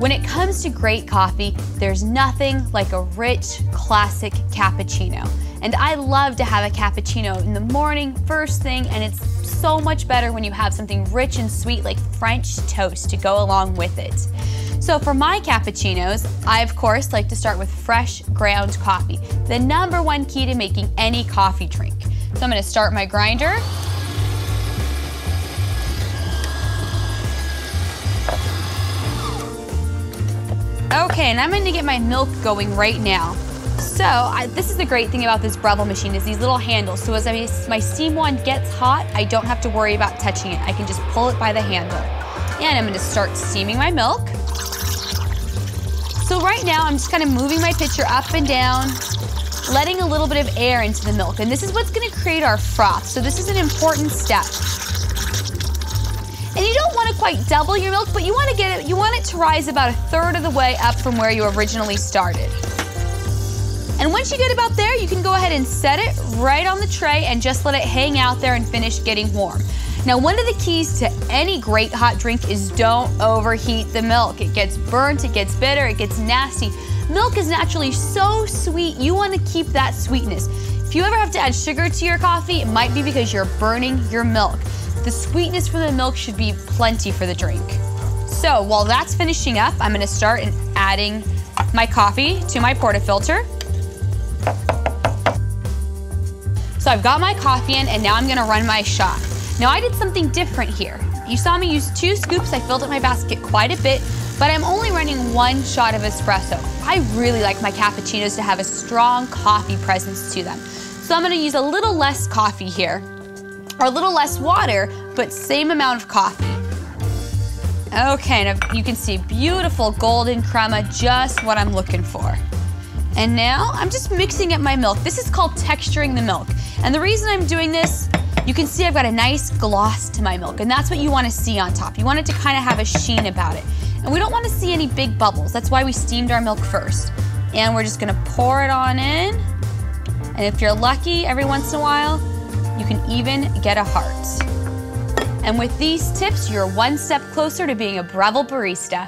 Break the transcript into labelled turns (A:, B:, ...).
A: When it comes to great coffee, there's nothing like a rich, classic cappuccino. And I love to have a cappuccino in the morning, first thing, and it's so much better when you have something rich and sweet like French toast to go along with it. So for my cappuccinos, I of course like to start with fresh ground coffee, the #1 key to making any coffee drink. So I'm gonna start my grinder. Okay, and I'm going to get my milk going right now. So this is the great thing about this Breville machine is these little handles. So as my steam wand gets hot, I don't have to worry about touching it. I can just pull it by the handle. And I'm going to start steaming my milk. So right now I'm just kind of moving my pitcher up and down, letting a little bit of air into the milk. And this is what's going to create our froth. So this is an important step. And you don't want to quite double your milk, but you want it to rise about 1/3 of the way up from where you originally started. And once you get about there, you can go ahead and set it right on the tray and just let it hang out there and finish getting warm. Now, one of the keys to any great hot drink is don't overheat the milk. It gets burnt, it gets bitter, it gets nasty. Milk is naturally so sweet, you want to keep that sweetness. If you ever have to add sugar to your coffee, it might be because you're burning your milk. The sweetness from the milk should be plenty for the drink. So while that's finishing up, I'm gonna start adding my coffee to my portafilter. So I've got my coffee in and now I'm gonna run my shot. Now I did something different here. You saw me use 2 scoops, I filled up my basket quite a bit, but I'm only running 1 shot of espresso. I really like my cappuccinos to have a strong coffee presence to them. So I'm gonna use a little less coffee here. Or a little less water, but same amount of coffee. Okay, now you can see beautiful golden crema, just what I'm looking for. And now I'm just mixing up my milk. This is called texturing the milk. And the reason I'm doing this, you can see I've got a nice gloss to my milk, and that's what you want to see on top. You want it to kind of have a sheen about it. And we don't want to see any big bubbles. That's why we steamed our milk first. And we're just gonna pour it on in. And if you're lucky, every once in a while, you can even get a heart. And with these tips, you're one step closer to being a Breville barista.